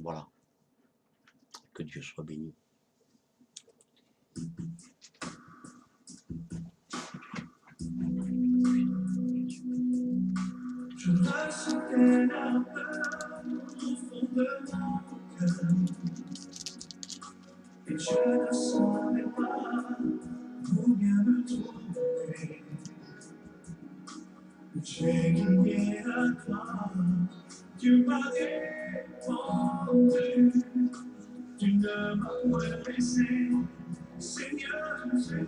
Voilà. Que Dieu soit béni. Je ressentais la peur au fond de mon cœur et je ne savais pas où bien me trouver. J'ai crié à toi, tu m'as répondu, tu ne m'as pas laissé, Seigneur Jésus,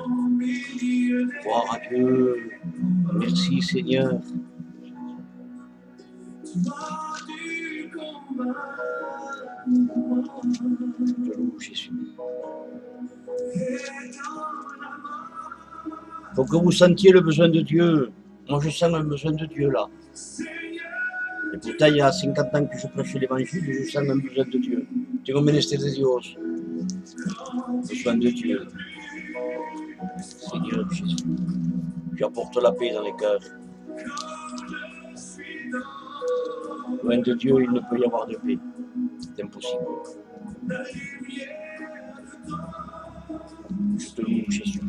au milieu des Gloire à Dieu. Merci Seigneur. toi du combat. Je te loue Jésus. Faut que vous sentiez le besoin de Dieu. Moi je sens le besoin de Dieu là. Et pourtant il y a 50 ans que je prêche l'évangile et je sens un besoin de Dieu. Tengo menester de Dios. Besoin de Dieu. Seigneur Jésus. Tu apportes la paix dans les cœurs. Loin de Dieu, il ne peut y avoir de paix. C'est impossible. Je te loue, Jésus.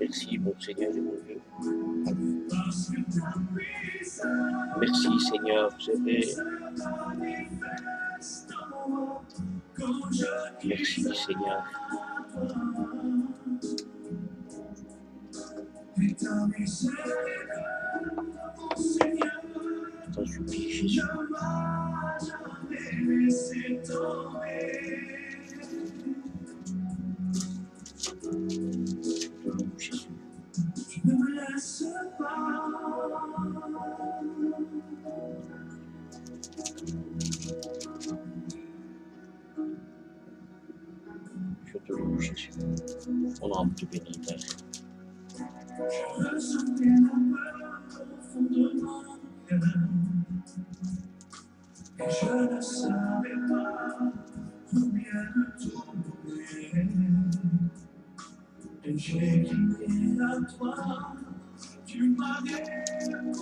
Merci, mon Seigneur et mon Dieu. Merci, Seigneur, c'est vrai. Merci, Seigneur. Je t'en supplie, Jésus. Je te loue, Jésus. Ne me laisse pas. Je te loue, Jésus. Mon âme te bénit, Père. Je ressentais la peur au fond de mon cœur et je ne savais pas où bien me tourner. Et j'ai crié à toi, tu m'as répondu,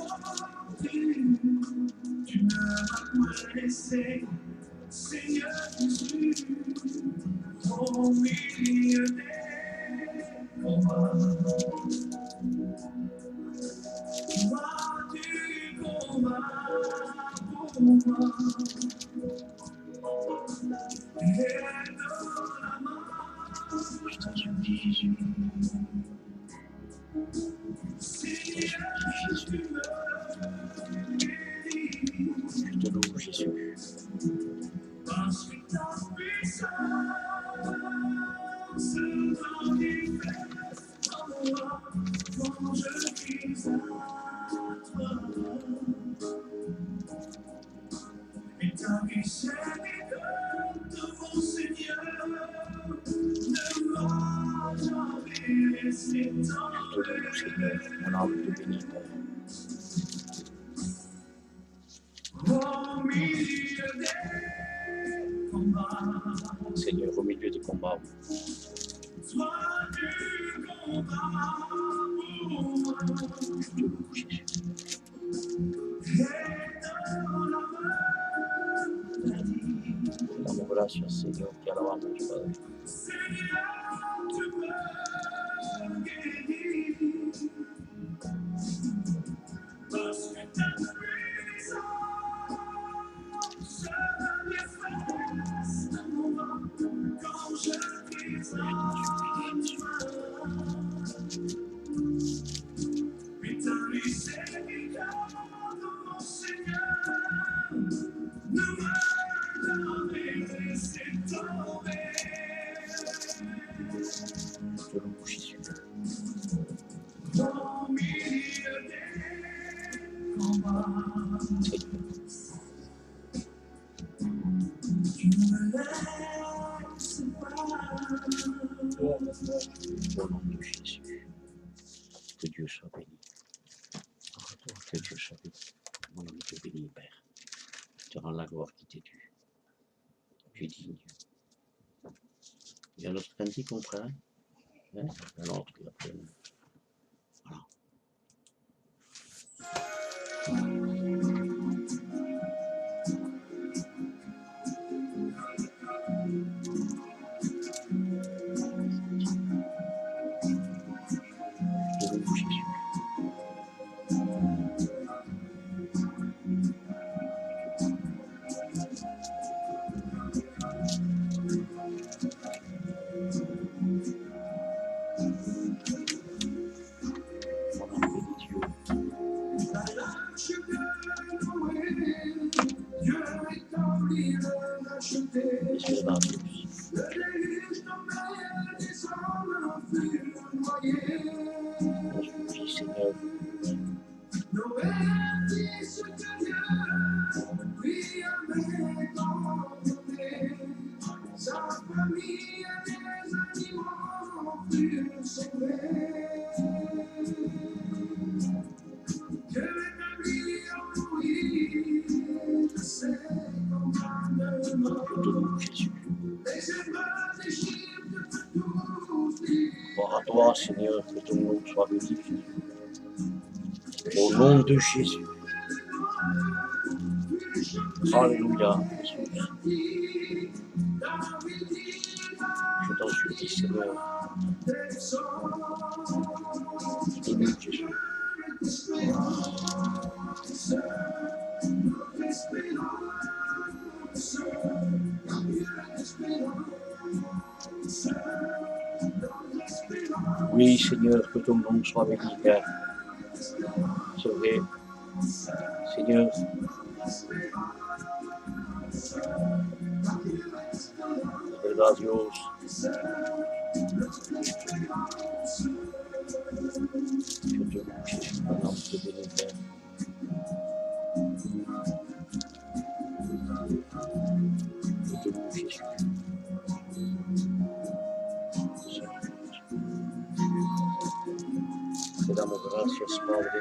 tu ne m'as pas laissé, Seigneur Jésus, au milieu des combats. Toi du combat pour moi, et dans la main, Je t'en supplie, Jésus. Seigneur, tu me guéris, Je te loue, Jésus. parce que ta puissance se manifeste en moi quand je crie à toi. Et ta miséricorde, mon Seigneur, ne m'a jamais laissé Je te loue, Seigneur. Mon âme te bénit, Père. au milieu des combats. Seigneur, au milieu des combats, Toi du combat pour moi, je te loue, Jésus. et dans la maladie. Damos gracias, Señor, te alabamos, Padre. Seigneur, tu me guéris, parce que ta puissance se manifeste en moi quand je crie à toi. Et ta miséricorde, mon Seigneur, ne m'a jamais laissé tomber. Je te loue, Jésus. Au milieu des combats, tu ne me laisses pas. Au nom de Jésus. Que Dieu soit béni. Que Dieu soit béni. Mon âme te bénit, Père. Te rends la gloire qui t'est due. Tu es digne. Il y a notre cantique, mon frère. Hein? Un autre, il a fait es verdad, Dios. Oui, Seigneur. Je te loue, Jésus. Gloire à toi, Seigneur, que ton nom soit béni, Jésus. Au nom de Jésus. Alléluia, Jésus. Je t'en supplie, Seigneur. Je te loue, Jésus. Oui, Seigneur, que ton nom soit béni, Père. C'est vrai, Seigneur. Verdad, Dios. Je te loue, Jésus, mon âme te bénit, Père. Je te loue, Jésus. Te damos gracias, Padre.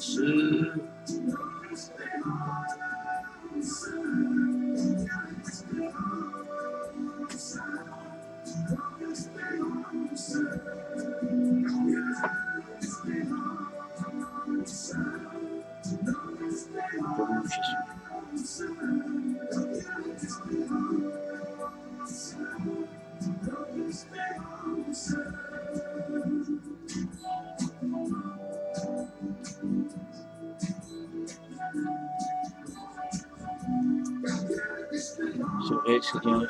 Jésus. Espérance. Je te loue, Jésus. C'est vrai, Seigneur.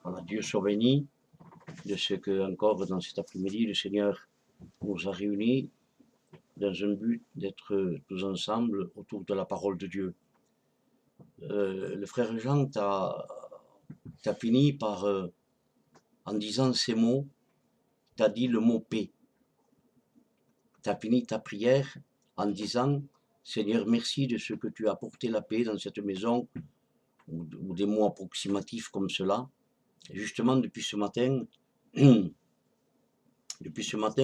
Voilà, Dieu soit béni de ce que, encore dans cet après-midi, le Seigneur nous a réunis dans un but d'être tous ensemble autour de la parole de Dieu. Le frère Jean t'a fini par, en disant ces mots, t'as dit le mot paix. T'as fini ta prière en disant, Seigneur, merci de ce que tu as apporté la paix dans cette maison, ou des mots approximatifs comme cela. Et justement, depuis ce matin,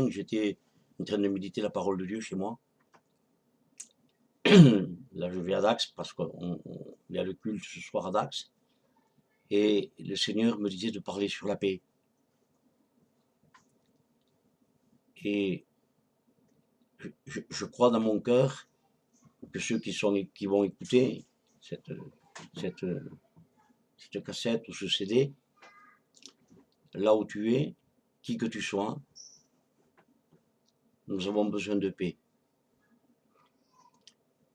j'étais en train de méditer la parole de Dieu chez moi. Là, je vais à Dax parce qu'il y a le culte ce soir à Dax. Et le Seigneur me disait de parler sur la paix. Et je crois dans mon cœur que ceux qui vont écouter cette cassette ou ce CD, là où tu es, qui que tu sois, nous avons besoin de paix.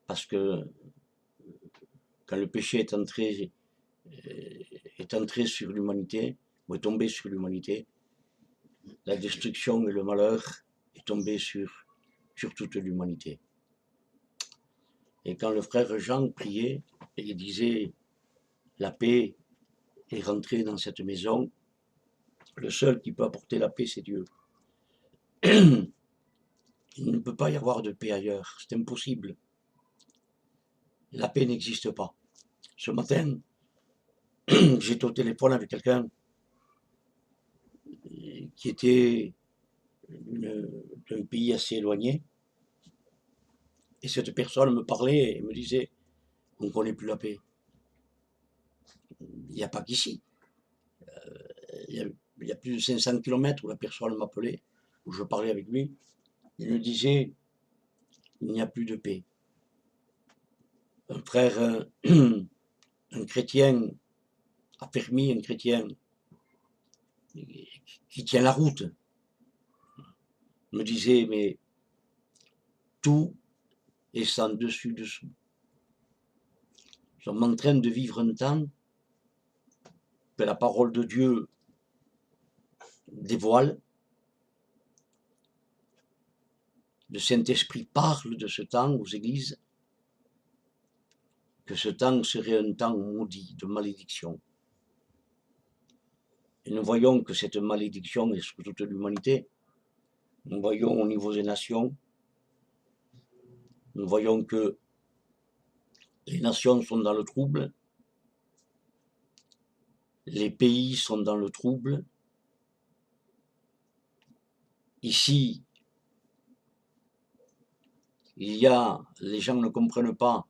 Parce que quand le péché est entré sur l'humanité, ou est tombé sur l'humanité, la destruction et le malheur est tombé sur sur toute l'humanité. Et quand le frère Jean priait et disait la paix est rentrée dans cette maison, le seul qui peut apporter la paix, c'est Dieu. Il ne peut pas y avoir de paix ailleurs, c'est impossible. La paix n'existe pas. Ce matin, j'étais au téléphone avec quelqu'un qui était d'un pays assez éloigné, et cette personne me parlait et me disait on ne connaît plus la paix. Il n'y a pas qu'ici. Il y a plus de 500 km où la personne m'appelait, où je parlais avec lui. Il me disait il n'y a plus de paix. Un frère, un chrétien affermi, un chrétien qui tient la route, me disait mais tout est sans dessus-dessous. Nous sommes en train de vivre un temps que la parole de Dieu dévoile. Le Saint-Esprit parle de ce temps aux églises, que ce temps serait un temps maudit, de malédiction. Et nous voyons que cette malédiction est sur toute l'humanité. Nous voyons au niveau des nations, nous voyons que les nations sont dans le trouble, les pays sont dans le trouble. Ici, les gens ne comprennent pas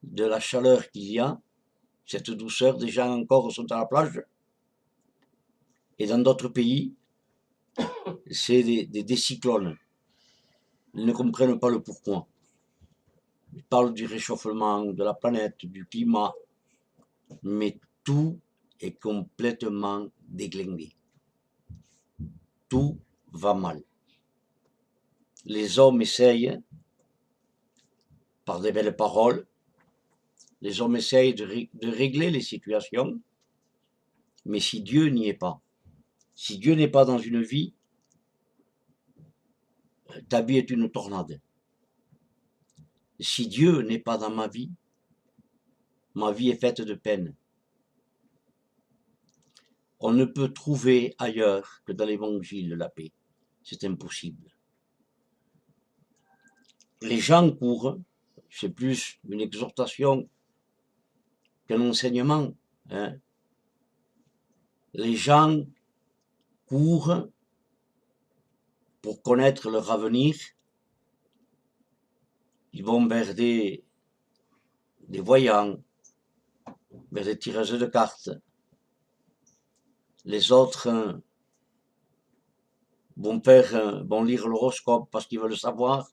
de la chaleur qu'il y a, cette douceur, des gens encore sont à la plage. Et dans d'autres pays, c'est des cyclones. Ils ne comprennent pas le pourquoi. Ils parlent du réchauffement de la planète, du climat, mais tout est complètement déglingué. Tout va mal. Les hommes essayent, par des belles paroles, les hommes essayent de régler les situations, mais si Dieu n'y est pas, si Dieu n'est pas dans une vie, ta vie est une tornade. Si Dieu n'est pas dans ma vie est faite de peine. On ne peut trouver ailleurs que dans l'évangile la paix. C'est impossible. Les gens courent, c'est plus une exhortation qu'un enseignement. Les gens courent pour connaître leur avenir. Ils vont vers des voyants, vers des tireuses de cartes. Les autres vont lire l'horoscope parce qu'ils veulent savoir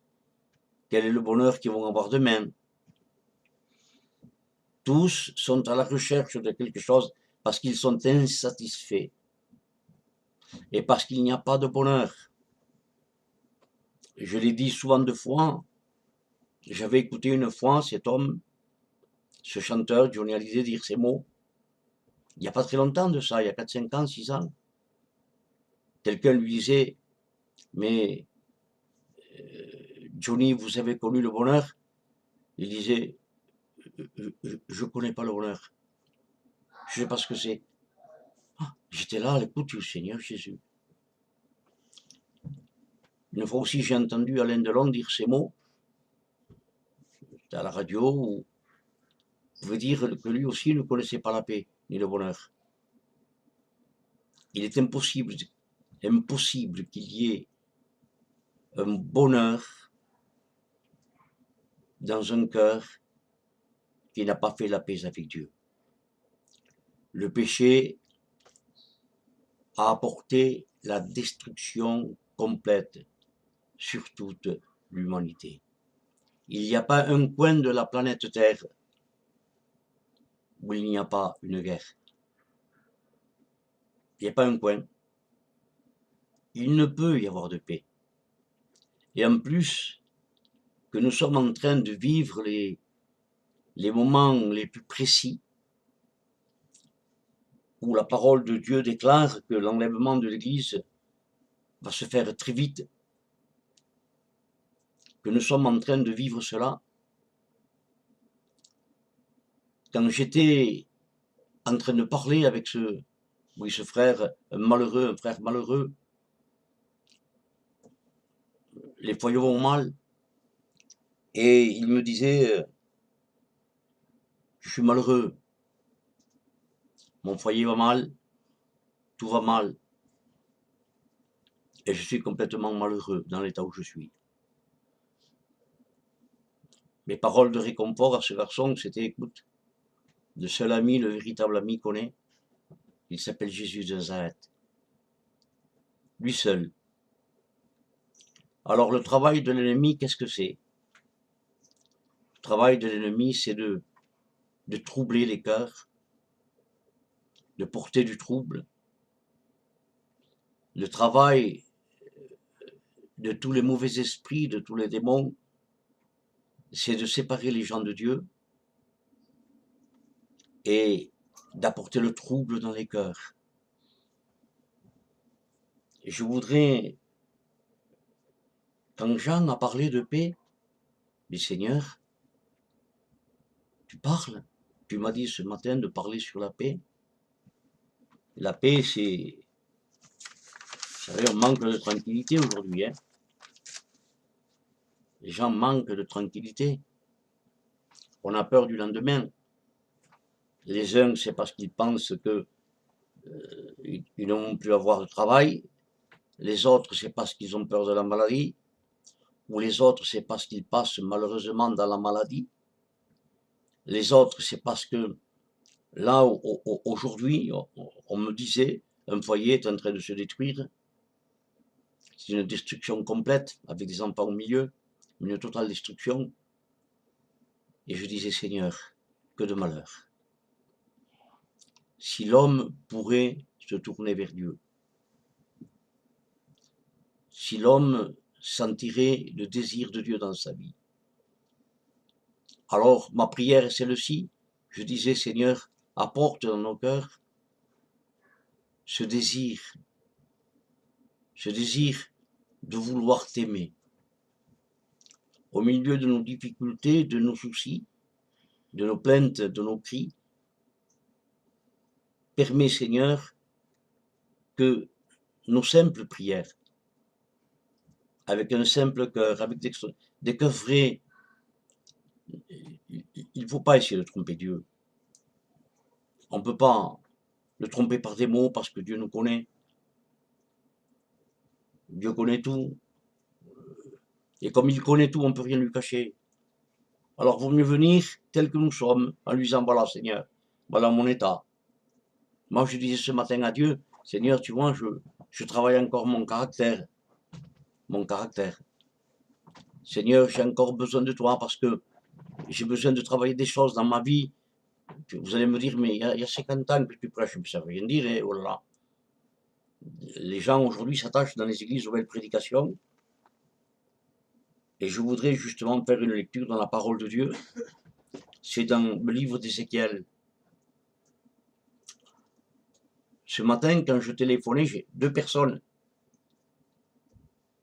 quel est le bonheur qu'ils vont avoir demain. Tous sont à la recherche de quelque chose parce qu'ils sont insatisfaits et parce qu'il n'y a pas de bonheur. Je l'ai dit souvent de fois, j'avais écouté une fois cet homme, ce chanteur, Johnny Hallyday, dire ces mots. Il n'y a pas très longtemps de ça, il y a 4, 5 ans, 6 ans. Quelqu'un lui disait, mais Johnny, vous avez connu le bonheur? Il disait, je ne connais pas le bonheur. Je ne sais pas ce que c'est. Ah, j'étais là à l'écoute du Seigneur Jésus. Une fois aussi, j'ai entendu Alain Delon dire ces mots à la radio où il pouvait dire que lui aussi ne connaissait pas la paix ni le bonheur. Il est impossible qu'il y ait un bonheur dans un cœur qui n'a pas fait la paix avec Dieu. Le péché a apporté la destruction complète sur toute l'humanité. Il n'y a pas un coin de la planète Terre où il n'y a pas une guerre. Il n'y a pas un coin. Il ne peut y avoir de paix. Et en plus, que nous sommes en train de vivre les moments les plus précis où la parole de Dieu déclare que l'enlèvement de l'Église va se faire très vite, que nous sommes en train de vivre cela. Quand j'étais en train de parler avec ce frère malheureux, un frère malheureux, les foyers vont mal, et il me disait, je suis malheureux, mon foyer va mal, tout va mal, et je suis complètement malheureux dans l'état où je suis. Mes paroles de réconfort à ce garçon, c'était, écoute, le seul ami, le véritable ami qu'on ait, il s'appelle Jésus de Nazareth. Lui seul. Alors le travail de l'ennemi, qu'est-ce que c'est? Le travail de l'ennemi, c'est de troubler les cœurs, de porter du trouble. Le travail de tous les mauvais esprits, de tous les démons, c'est de séparer les gens de Dieu et d'apporter le trouble dans les cœurs. Et je voudrais, quand Jean a parlé de paix, dit Seigneur, tu parles. Tu m'as dit ce matin de parler sur la paix. La paix, c'est... Vous savez, on manque de tranquillité aujourd'hui. Hein. Les gens manquent de tranquillité. On a peur du lendemain. Les uns, c'est parce qu'ils pensent que ils n'ont plus avoir de travail. Les autres, c'est parce qu'ils ont peur de la maladie. Ou les autres, c'est parce qu'ils passent malheureusement dans la maladie. Les autres, c'est parce que là, aujourd'hui, on me disait, un foyer est en train de se détruire. C'est une destruction complète, avec des enfants au milieu, une totale destruction. Et je disais, Seigneur, que de malheur. Si l'homme pourrait se tourner vers Dieu, si l'homme sentirait le désir de Dieu dans sa vie, alors ma prière est celle-ci. Je disais, Seigneur, apporte dans nos cœurs ce désir de vouloir t'aimer. Au milieu de nos difficultés, de nos soucis, de nos plaintes, de nos cris, permets, Seigneur, que nos simples prières, avec un simple cœur, avec des cœurs vrais, il ne faut pas essayer de tromper Dieu. On ne peut pas le tromper par des mots parce que Dieu nous connaît. Dieu connaît tout. Et comme il connaît tout, on ne peut rien lui cacher. Alors, vaut mieux venir tel que nous sommes, en lui disant, voilà, Seigneur, voilà mon état. Moi, je disais ce matin à Dieu, Seigneur, tu vois, je travaille encore mon caractère. Mon caractère. Seigneur, j'ai encore besoin de toi parce que j'ai besoin de travailler des choses dans ma vie. Vous allez me dire, mais il y a 50 ans que tu prêches, ça ne veut rien dire, oh là là. Les gens aujourd'hui s'attachent dans les églises aux belles prédications. Et je voudrais justement faire une lecture dans la parole de Dieu. C'est dans le livre d'Ézéchiel. Ce matin, quand je téléphonais, j'ai 2 personnes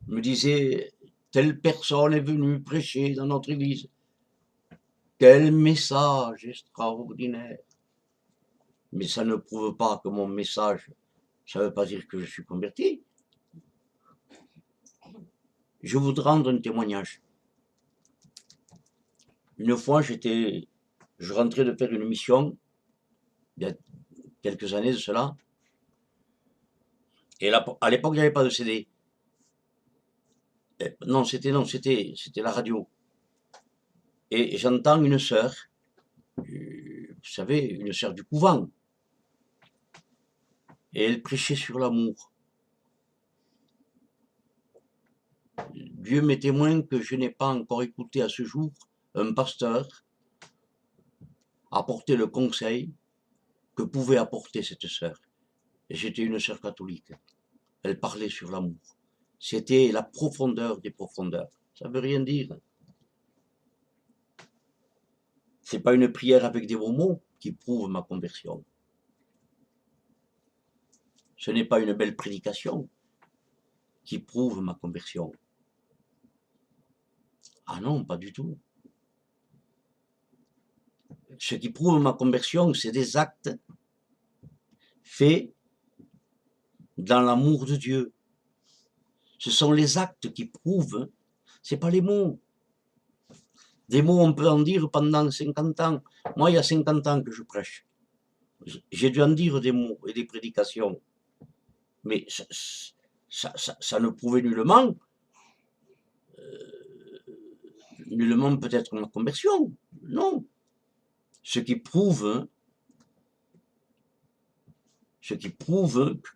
me disaient, telle personne est venue prêcher dans notre église. Quel message extraordinaire. Mais ça ne prouve pas que mon message, ça ne veut pas dire que je suis converti. Je voudrais rendre un témoignage. Une fois, je rentrais de faire une mission, il y a quelques années de cela, et là, à l'époque, il n'y avait pas de CD. Non, c'était la radio. Et j'entends une sœur, vous savez, une sœur du couvent, et elle prêchait sur l'amour. Dieu m'est témoin que je n'ai pas encore écouté à ce jour un pasteur apporter le conseil que pouvait apporter cette sœur. Et j'étais une sœur catholique. Elle parlait sur l'amour. C'était la profondeur des profondeurs. Ça ne veut rien dire. Ce n'est pas une prière avec des beaux mots qui prouve ma conversion. Ce n'est pas une belle prédication qui prouve ma conversion. Ah non, pas du tout. Ce qui prouve ma conversion, c'est des actes faits dans l'amour de Dieu. Ce sont les actes qui prouvent, c'est pas les mots. Des mots, on peut en dire pendant 50 ans. Moi, il y a 50 ans que je prêche. J'ai dû en dire des mots et des prédications. Mais ça ne prouvait nullement peut-être ma conversion. Non. Ce qui prouve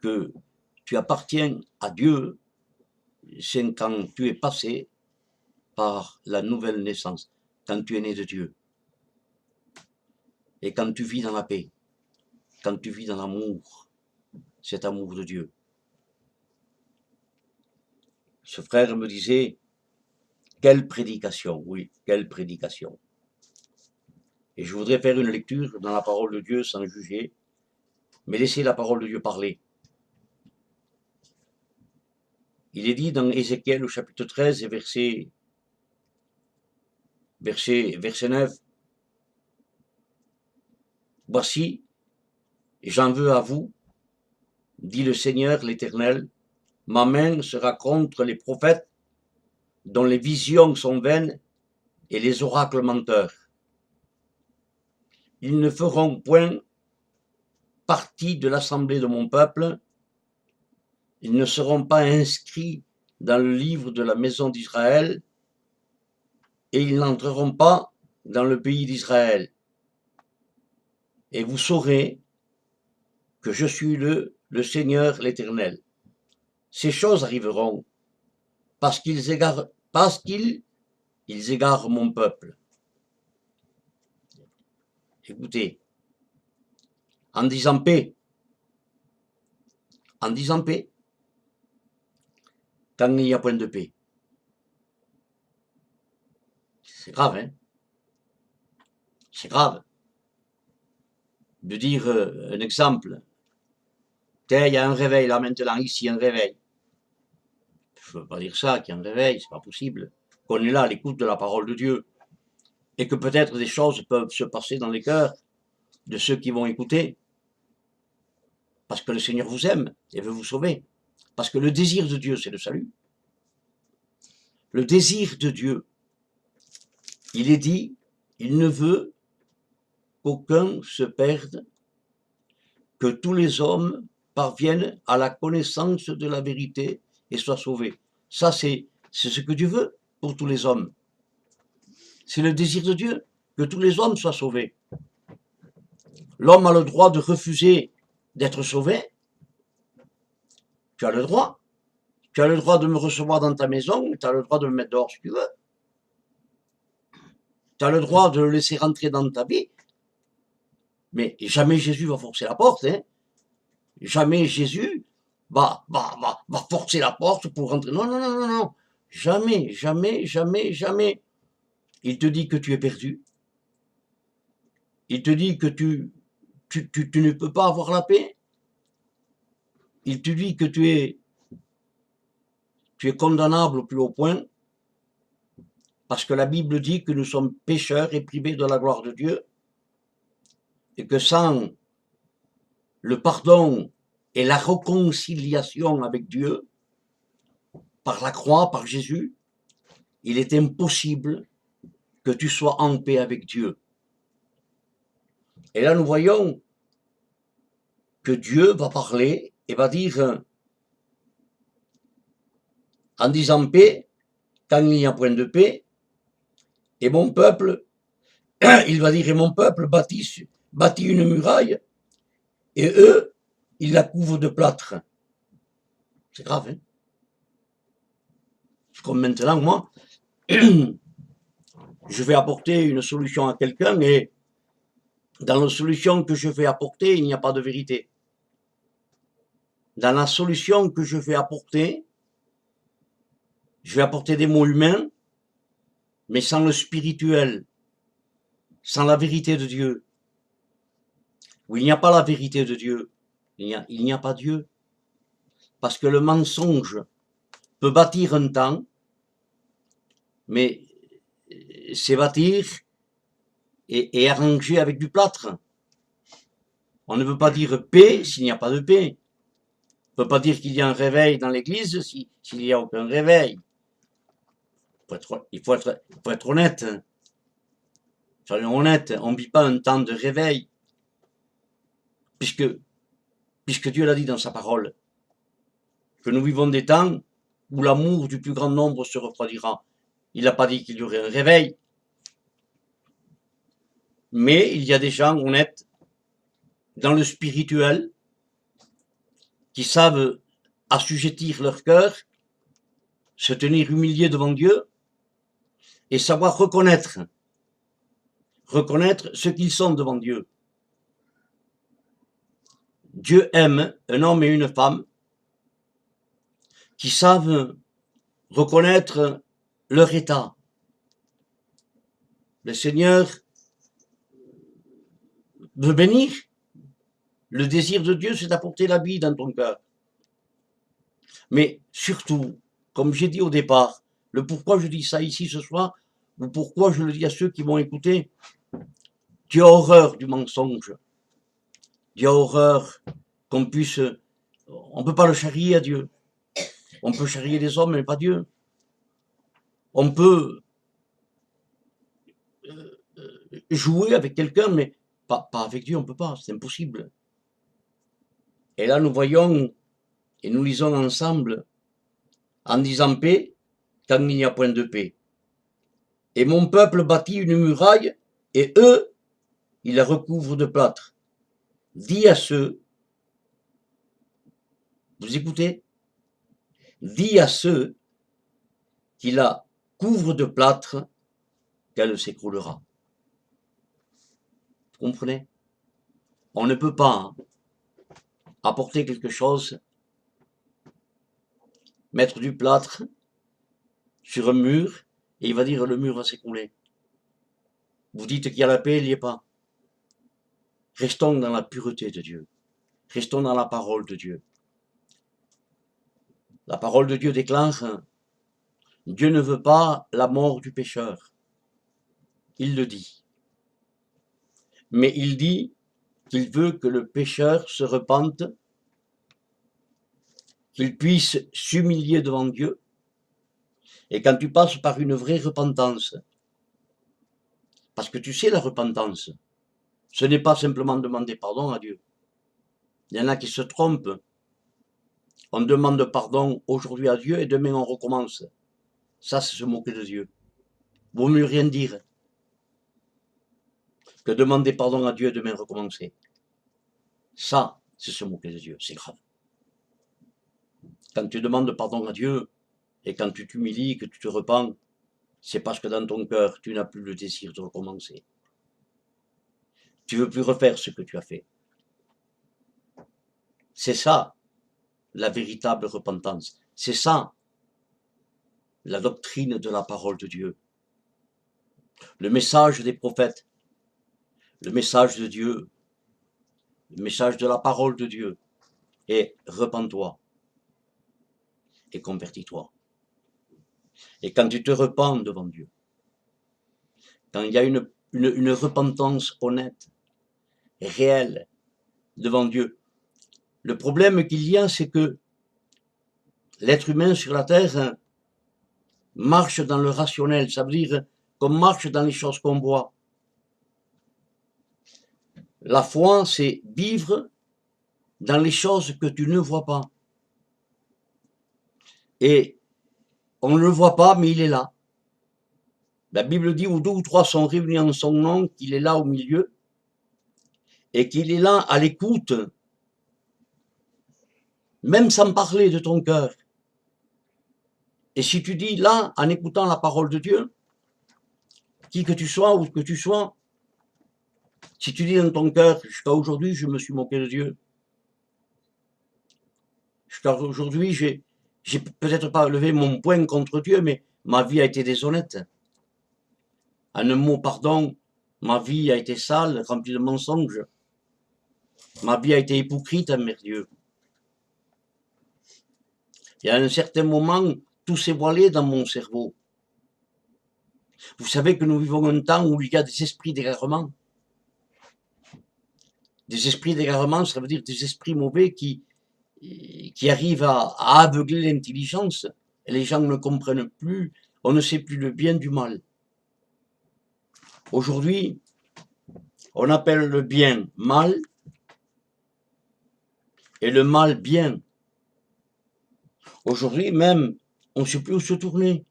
que tu appartiens à Dieu, c'est quand tu es passé par la nouvelle naissance, quand tu es né de Dieu. Et quand tu vis dans la paix, quand tu vis dans l'amour, cet amour de Dieu. Ce frère me disait, quelle prédication, oui, quelle prédication. Et je voudrais faire une lecture dans la parole de Dieu sans juger, mais laisser la parole de Dieu parler. Il est dit dans Ézéchiel au chapitre 13 et verset 9, « Voici, j'en veux à vous, dit le Seigneur l'Éternel, ma main sera contre les prophètes dont les visions sont vaines et les oracles menteurs. Ils ne feront point partie de l'assemblée de mon peuple, ils ne seront pas inscrits dans le livre de la maison d'Israël, et ils n'entreront pas dans le pays d'Israël. Et vous saurez que je suis le Seigneur l'Éternel. Ces choses arriveront parce qu'ils égarent mon peuple. » Écoutez, en disant paix, quand il n'y a point de paix. C'est grave, hein? C'est grave. De dire un exemple. Tiens, il y a un réveil là maintenant, ici, un réveil. Je ne veux pas dire ça, qu'il y a un réveil, c'est pas possible. Qu'on est là à l'écoute de la parole de Dieu. Et que peut-être des choses peuvent se passer dans les cœurs de ceux qui vont écouter. Parce que le Seigneur vous aime et veut vous sauver. Parce que le désir de Dieu, c'est le salut. Le désir de Dieu, il est dit, il ne veut qu'aucun se perde, que tous les hommes parviennent à la connaissance de la vérité et soient sauvés. Ça, c'est ce que Dieu veut pour tous les hommes. C'est le désir de Dieu, que tous les hommes soient sauvés. L'homme a le droit de refuser d'être sauvé. Tu as le droit. Tu as le droit de me recevoir dans ta maison, tu as le droit de me mettre dehors si tu veux. Tu as le droit de le laisser rentrer dans ta vie. Mais jamais Jésus va forcer la porte. Hein. Jamais Jésus va forcer la porte pour rentrer. Non, non, non, non, non. Jamais, jamais, jamais, jamais. Il te dit que tu es perdu. Il te dit que tu ne peux pas avoir la paix. Il te dit que tu es condamnable au plus haut point, parce que la Bible dit que nous sommes pécheurs et privés de la gloire de Dieu, et que sans le pardon et la réconciliation avec Dieu, par la croix, par Jésus, il est impossible que tu sois en paix avec Dieu. Et là, nous voyons que Dieu va parler et va dire, en disant paix, quand il n'y a point de paix, et mon peuple, il va dire, et mon peuple bâtit une muraille, et eux, ils la couvrent de plâtre. C'est grave, hein? Comme maintenant, moi, je vais apporter une solution à quelqu'un, et dans la solution que je vais apporter, il n'y a pas de vérité. Dans la solution que je vais apporter des mots humains, mais sans le spirituel, sans la vérité de Dieu. Où il n'y a pas la vérité de Dieu, il n'y a pas Dieu. Parce que le mensonge peut bâtir un temps, mais c'est bâtir et arranger avec du plâtre. On ne peut pas dire paix s'il n'y a pas de paix. On ne peut pas dire qu'il y a un réveil dans l'église s'il n'y a aucun réveil. Il faut être honnête. Soyons honnêtes, on ne vit pas un temps de réveil. Puisque Dieu l'a dit dans sa parole, que nous vivons des temps où l'amour du plus grand nombre se refroidira. Il n'a pas dit qu'il y aurait un réveil. Mais il y a des gens honnêtes dans le spirituel qui savent assujettir leur cœur, se tenir humiliés devant Dieu et savoir reconnaître ce qu'ils sont devant Dieu. Dieu aime un homme et une femme qui savent reconnaître leur état. Le Seigneur veut bénir. Le désir de Dieu, c'est d'apporter la vie dans ton cœur. Mais surtout, comme j'ai dit au départ, le pourquoi je dis ça ici ce soir, ou pourquoi je le dis à ceux qui vont écouter, Dieu a horreur du mensonge. Dieu a horreur qu'on puisse... On ne peut pas le charrier à Dieu. On peut charrier les hommes, mais pas Dieu. On peut jouer avec quelqu'un, mais pas avec Dieu, on ne peut pas, c'est impossible. Et là, nous voyons et nous lisons ensemble en disant paix quand il n'y a point de paix. Et mon peuple bâtit une muraille et eux, ils la recouvrent de plâtre. Dis à ceux, vous écoutez, dis à ceux qui la couvrent de plâtre qu'elle s'écroulera. Vous comprenez? On ne peut pas apporter quelque chose, mettre du plâtre sur un mur, et il va dire le mur va s'écrouler. Vous dites qu'il y a la paix, il n'y est pas. Restons dans la pureté de Dieu. Restons dans la parole de Dieu. La parole de Dieu déclare, Dieu ne veut pas la mort du pécheur. Il le dit. Mais il dit qu'il veut que le pécheur se repente, qu'il puisse s'humilier devant Dieu. Et quand tu passes par une vraie repentance, parce que tu sais la repentance, ce n'est pas simplement demander pardon à Dieu. Il y en a qui se trompent. On demande pardon aujourd'hui à Dieu et demain on recommence. Ça, c'est se moquer de Dieu. Vaut mieux rien dire que demander pardon à Dieu et demain recommencer. Ça, c'est se moquer de Dieu. C'est grave. Quand tu demandes pardon à Dieu et quand tu t'humilies, que tu te repens, c'est parce que dans ton cœur, tu n'as plus le désir de recommencer. Tu ne veux plus refaire ce que tu as fait. C'est ça, la véritable repentance. C'est ça, la doctrine de la parole de Dieu. Le message des prophètes, le message de Dieu, le message de la parole de Dieu est repens-toi et convertis-toi. Et quand tu te repens devant Dieu, quand il y a une repentance honnête, réelle, devant Dieu, le problème qu'il y a, c'est que l'être humain sur la terre marche dans le rationnel, ça veut dire qu'on marche dans les choses qu'on voit. La foi, c'est vivre dans les choses que tu ne vois pas. Et on ne le voit pas, mais il est là. La Bible dit où deux ou trois sont réunis en son nom, qu'il est là au milieu, et qu'il est là à l'écoute, même sans parler de ton cœur. Et si tu dis là, en écoutant la parole de Dieu, qui que tu sois, où que tu sois, si tu dis dans ton cœur, jusqu'à aujourd'hui, je me suis moqué de Dieu. Jusqu'à aujourd'hui, j'ai peut-être pas levé mon poing contre Dieu, mais ma vie a été déshonnête. En un mot, pardon, ma vie a été sale, remplie de mensonges. Ma vie a été hypocrite envers Dieu. Et à un certain moment, tout s'est voilé dans mon cerveau. Vous savez que nous vivons un temps où il y a des esprits d'égarement. Des esprits d'égarement, ça veut dire des esprits mauvais qui arrivent à aveugler l'intelligence. Et les gens ne comprennent plus, on ne sait plus le bien du mal. Aujourd'hui, on appelle le bien mal et le mal bien. Aujourd'hui même, on ne sait plus où se tourner.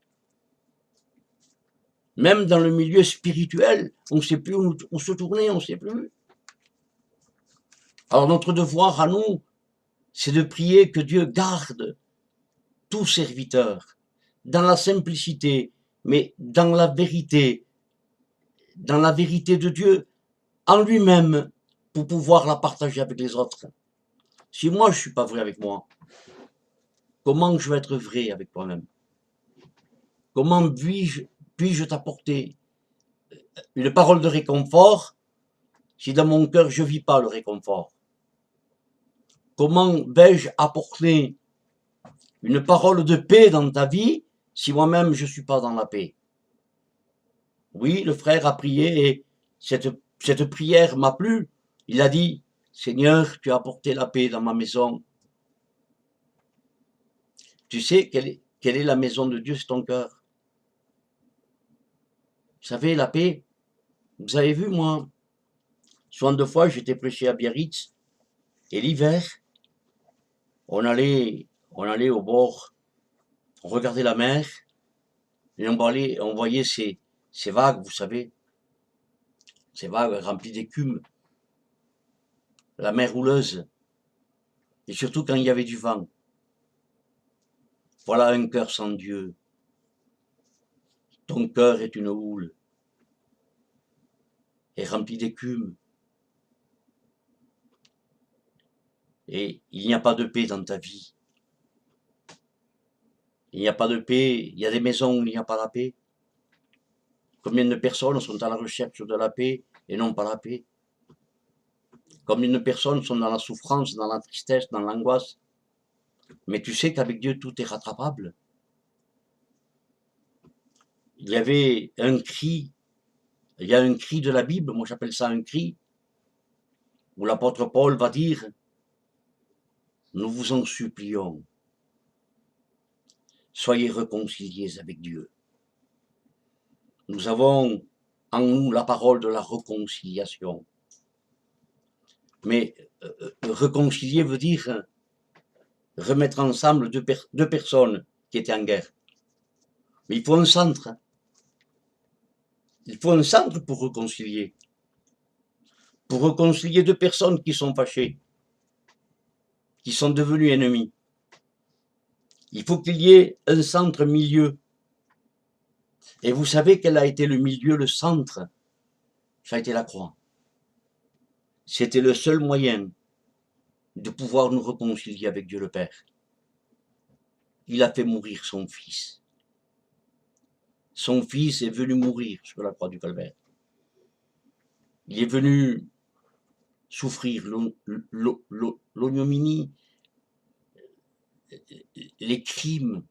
Même dans le milieu spirituel, on ne sait plus où se tourner, on ne sait plus. Alors notre devoir à nous, c'est de prier que Dieu garde tout serviteur dans la simplicité, mais dans la vérité de Dieu en lui-même pour pouvoir la partager avec les autres. Si moi je ne suis pas vrai avec moi, comment je vais être vrai avec toi-même? Comment puis-je t'apporter une parole de réconfort si dans mon cœur je ne vis pas le réconfort? Comment vais-je apporter une parole de paix dans ta vie si moi-même je ne suis pas dans la paix? Oui, le frère a prié et cette prière m'a plu. Il a dit, Seigneur, tu as apporté la paix dans ma maison. Tu sais quelle est la maison de Dieu, c'est ton cœur. Vous savez, la paix, vous avez vu, moi, souvent de fois, j'étais prêché à Biarritz, et l'hiver, on allait au bord, on regardait la mer, et on voyait ces vagues, vous savez, ces vagues remplies d'écume, la mer houleuse, et surtout quand il y avait du vent. Voilà un cœur sans Dieu. Ton cœur est une houle, est rempli d'écume, et il n'y a pas de paix dans ta vie. Il n'y a pas de paix, il y a des maisons où il n'y a pas la paix. Combien de personnes sont à la recherche de la paix et non pas la paix? Combien de personnes sont dans la souffrance, dans la tristesse, dans l'angoisse? Mais tu sais qu'avec Dieu, tout est rattrapable. Il y avait un cri, il y a un cri de la Bible, moi j'appelle ça un cri, où l'apôtre Paul va dire, nous vous en supplions, soyez réconciliés avec Dieu. Nous avons en nous la parole de la réconciliation. Mais réconcilier veut dire remettre ensemble deux personnes qui étaient en guerre. Mais il faut un centre. Il faut un centre pour réconcilier. Pour réconcilier deux personnes qui sont fâchées, qui sont devenues ennemies. Il faut qu'il y ait un centre milieu. Et vous savez quel a été le milieu, le centre? Ça a été la croix. C'était le seul moyen de pouvoir nous réconcilier avec Dieu le Père. Il a fait mourir son fils. Son fils est venu mourir sur la croix du Calvaire. Il est venu souffrir l'ignominie, les crimes,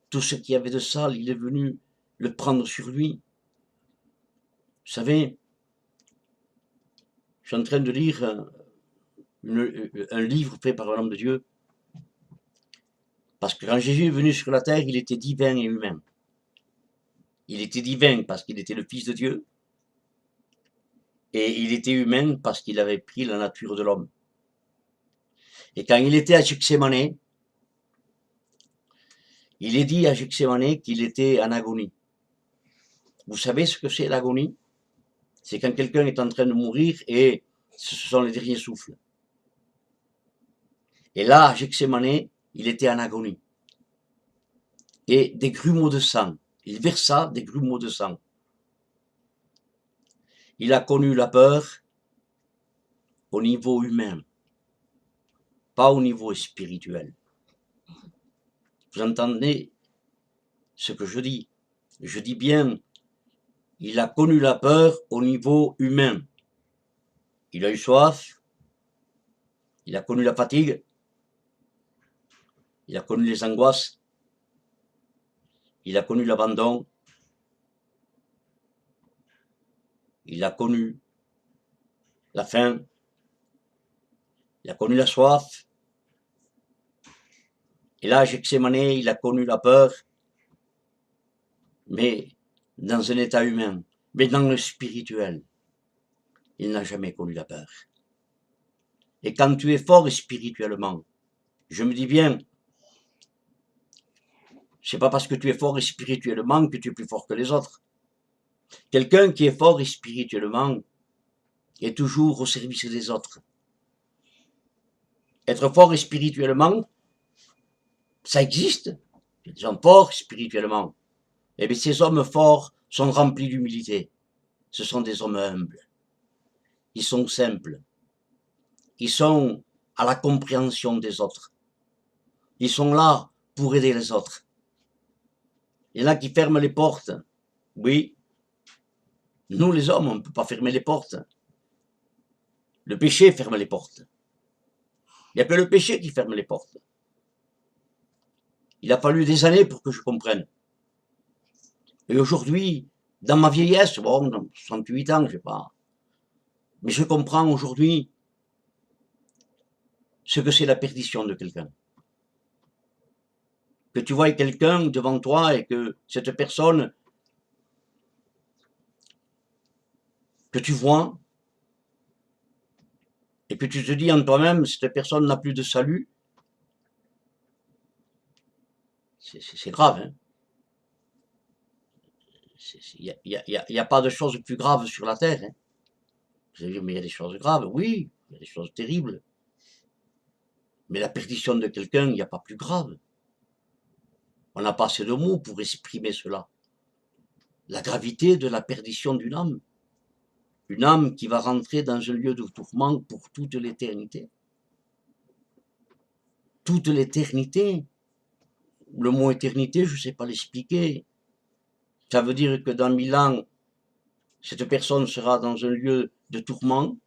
tout ce qu'il y avait de sale, il est venu le prendre sur lui. Vous savez, je suis en train de lire un livre fait par un homme de Dieu, parce que quand Jésus est venu sur la terre, il était divin et humain. Il était divin parce qu'il était le Fils de Dieu, et il était humain parce qu'il avait pris la nature de l'homme. Et quand il était à Gethsémane, il est dit à Gethsémane qu'il était en agonie. Vous savez ce que c'est l'agonie? C'est quand quelqu'un est en train de mourir et ce sont les derniers souffles. Et là, à Gethsémane, il était en agonie. Et des grumeaux de sang. Il versa des grumeaux de sang. Il a connu la peur au niveau humain, pas au niveau spirituel. Vous entendez ce que je dis? Je dis bien, il a connu la peur au niveau humain. Il a eu soif, il a connu la fatigue, il a connu les angoisses, il a connu l'abandon, Il a connu la faim, il a connu la soif. Et là, Gethsémane, il a connu la peur, mais dans un état humain, mais dans le spirituel, il n'a jamais connu la peur. Et quand tu es fort spirituellement, je me dis bien, c'est pas parce que tu es fort spirituellement que tu es plus fort que les autres. Quelqu'un qui est fort spirituellement est toujours au service des autres. Être fort spirituellement, ça existe. Il y a des gens forts spirituellement. Et bien ces hommes forts sont remplis d'humilité. Ce sont des hommes humbles. Ils sont simples. Ils sont à la compréhension des autres. Ils sont là pour aider les autres. Il y en a qui ferment les portes. Oui. Nous, les hommes, on ne peut pas fermer les portes. Le péché ferme les portes. Il n'y a que le péché qui ferme les portes. Il a fallu des années pour que je comprenne. Et aujourd'hui, dans ma vieillesse, bon, 68 ans, je sais pas, mais je comprends aujourd'hui ce que c'est la perdition de quelqu'un. Que tu vois quelqu'un devant toi et que cette personne que tu vois et que tu te dis en toi-même, cette personne n'a plus de salut, c'est grave. Hein. Il n'y a pas de choses plus graves sur la terre. Hein. Vous allez dire, mais il y a des choses graves. Oui, il y a des choses terribles. Mais la perdition de quelqu'un, il n'y a pas plus grave. On n'a pas assez de mots pour exprimer cela. La gravité de la perdition d'une âme. Une âme qui va rentrer dans un lieu de tourment pour toute l'éternité. Toute l'éternité. Le mot éternité, je ne sais pas l'expliquer. Ça veut dire que dans 1000 ans, cette personne sera dans un lieu de tourment.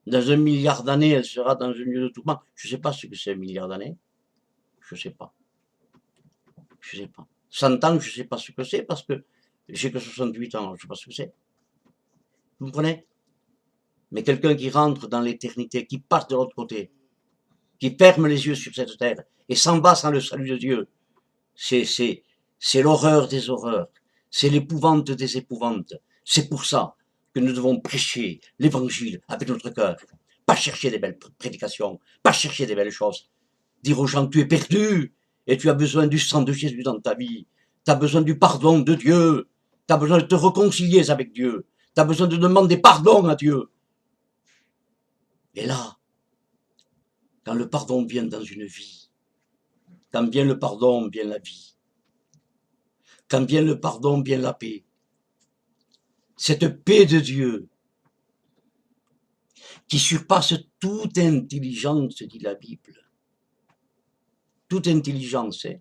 Dans 1 milliard d'années, elle sera dans un lieu de tourment. Je ne sais pas ce que c'est 1 milliard d'années. Je ne sais pas. Je ne sais pas. 100 ans, je ne sais pas ce que c'est parce que j'ai que 68 ans, je ne sais pas ce que c'est. Vous comprenez? Mais quelqu'un qui rentre dans l'éternité, qui passe de l'autre côté, qui ferme les yeux sur cette terre et s'en va sans le salut de Dieu, c'est l'horreur des horreurs, c'est l'épouvante des épouvantes. C'est pour ça que nous devons prêcher l'évangile avec notre cœur, pas chercher des belles prédications, pas chercher des belles choses, dire aux gens tu es perdu et tu as besoin du sang de Jésus dans ta vie, tu as besoin du pardon de Dieu, tu as besoin de te réconcilier avec Dieu, tu as besoin de demander pardon à Dieu. Et là, quand le pardon vient dans une vie, quand vient le pardon, vient la vie. Quand vient le pardon, vient la paix. Cette paix de Dieu qui surpasse toute intelligence, dit la Bible. Toute intelligence. Hein.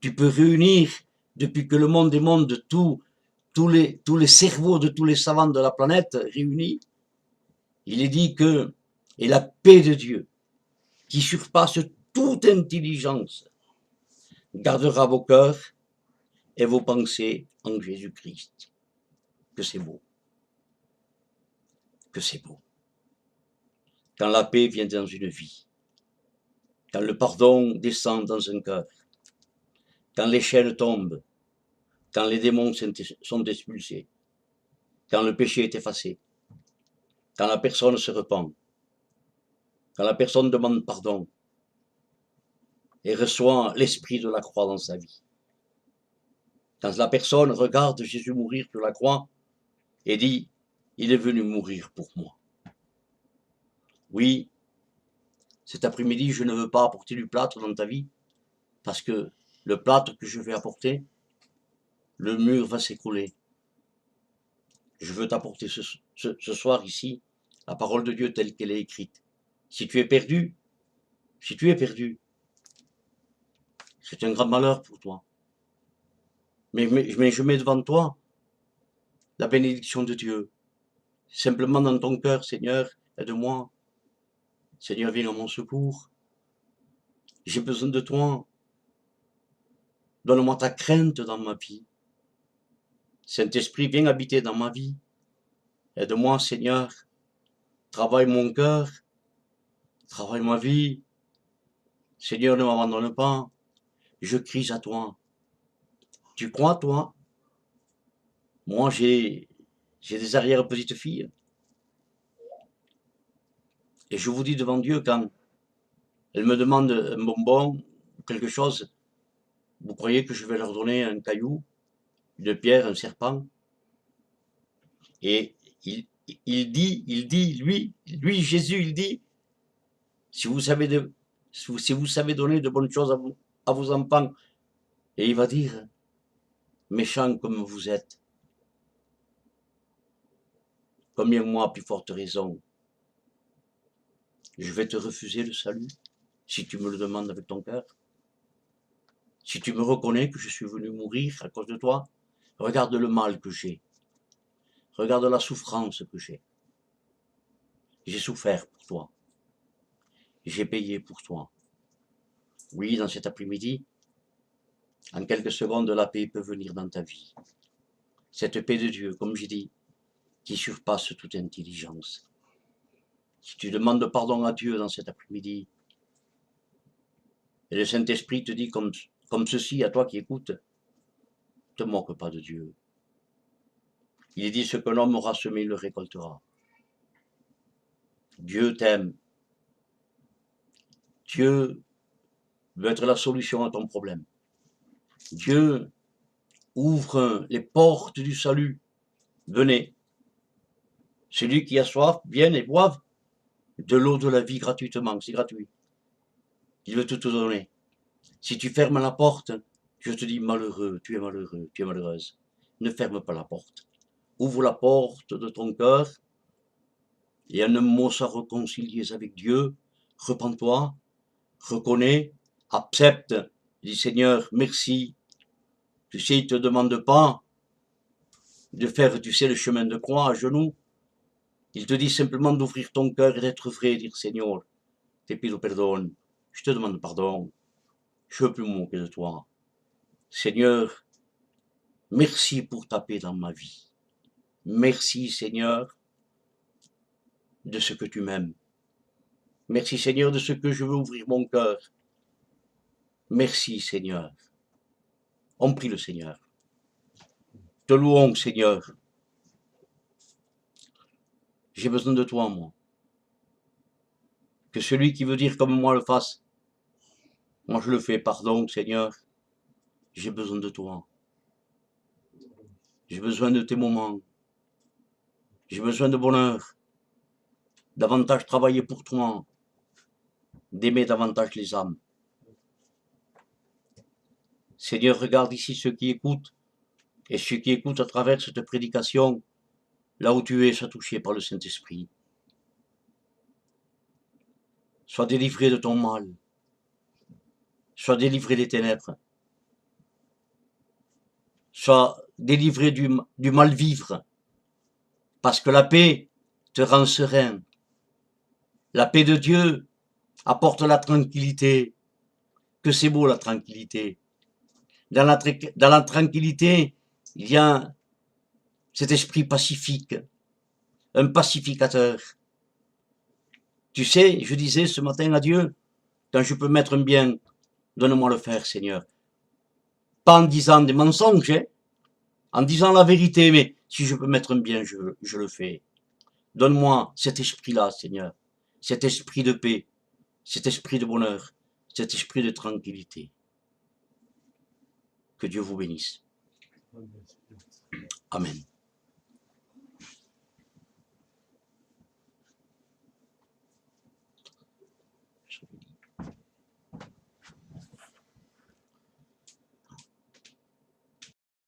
Tu peux réunir, depuis que le monde est monde, tous les cerveaux de tous les savants de la planète réunis. Il est dit que, et la paix de Dieu, qui surpasse toute intelligence, gardera vos cœurs et vos pensées en Jésus-Christ. Que c'est beau. Que c'est beau. Quand la paix vient dans une vie, quand le pardon descend dans un cœur, quand les chaînes tombent, quand les démons sont expulsés, quand le péché est effacé, quand la personne se repent, quand la personne demande pardon et reçoit l'esprit de la croix dans sa vie, quand la personne regarde Jésus mourir sur la croix et dit « Il est venu mourir pour moi ». Oui, cet après-midi, je ne veux pas apporter du plâtre dans ta vie, parce que le plâtre que je vais apporter, le mur va s'écrouler. Je veux t'apporter ce soir ici la parole de Dieu telle qu'elle est écrite. Si tu es perdu, c'est un grand malheur pour toi. Mais je mets devant toi la bénédiction de Dieu. Simplement dans ton cœur, Seigneur, aide-moi. Seigneur, viens à mon secours. J'ai besoin de toi. Donne-moi ta crainte dans ma vie. Saint-Esprit, viens habiter dans ma vie. Aide-moi, Seigneur. Travaille mon cœur. Travaille ma vie. Seigneur, ne m'abandonne pas. Je crie à toi. Tu crois, toi? Moi, j'ai des arrière-petites-filles. Et je vous dis devant Dieu, quand elles me demandent un bonbon ou quelque chose, vous croyez que je vais leur donner un caillou, une pierre, un serpent? Et il dit, lui, Jésus, il dit, si vous savez donner de bonnes choses à vos enfants, et il va dire, méchants comme vous êtes, combien moi, à plus forte raison, je vais te refuser le salut, si tu me le demandes avec ton cœur. Si tu me reconnais que je suis venu mourir à cause de toi, regarde le mal que j'ai. Regarde la souffrance que j'ai. J'ai souffert pour toi. J'ai payé pour toi. Oui, dans cet après-midi, en quelques secondes, la paix peut venir dans ta vie. Cette paix de Dieu, comme j'ai dit, qui surpasse toute intelligence. Si tu demandes pardon à Dieu dans cet après-midi, et le Saint-Esprit te dit comme ceci à toi qui écoutes, ne te moque pas de Dieu. Il dit ce qu'un homme aura semé, il le récoltera. Dieu t'aime. Dieu veut être la solution à ton problème. Dieu ouvre les portes du salut. Venez. Celui qui a soif, vienne et boive de l'eau de la vie gratuitement. C'est gratuit. Il veut tout te donner. Si tu fermes la porte, je te dis malheureux, tu es malheureuse. Ne ferme pas la porte. Ouvre la porte de ton cœur et en un mot sois réconcilié avec Dieu. Repens-toi, reconnais, accepte. Dis Seigneur, merci. Tu sais, il ne te demande pas de faire, tu sais, le chemin de croix à genoux. Il te dit simplement d'ouvrir ton cœur et d'être vrai, dire Seigneur, te pido perdón, je te demande pardon, je ne veux plus me moquer de toi. Seigneur, merci pour ta paix dans ma vie. Merci Seigneur de ce que tu m'aimes. Merci Seigneur de ce que je veux ouvrir mon cœur. Merci Seigneur. On prie le Seigneur. Te louons Seigneur. J'ai besoin de toi, moi. Que celui qui veut dire comme moi le fasse. Moi je le fais, pardon Seigneur. J'ai besoin de toi. J'ai besoin de tes moments. J'ai besoin de bonheur. Davantage travailler pour toi. D'aimer davantage les âmes. Seigneur, regarde ici ceux qui écoutent. Et ceux qui écoutent à travers cette prédication. Là où tu es, sois touché par le Saint-Esprit. Sois délivré de ton mal. Sois délivré des ténèbres. Sois délivré du mal-vivre. Parce que la paix te rend serein. La paix de Dieu apporte la tranquillité. Que c'est beau la tranquillité. Dans la tranquillité, il y a cet esprit pacifique, un pacificateur. Tu sais, je disais ce matin à Dieu, quand je peux mettre un bien, donne-moi le faire, Seigneur. Pas en disant des mensonges, hein, en disant la vérité, mais si je peux mettre un bien, je le fais. Donne-moi cet esprit-là, Seigneur, cet esprit de paix, cet esprit de bonheur, cet esprit de tranquillité. Que Dieu vous bénisse. Amen.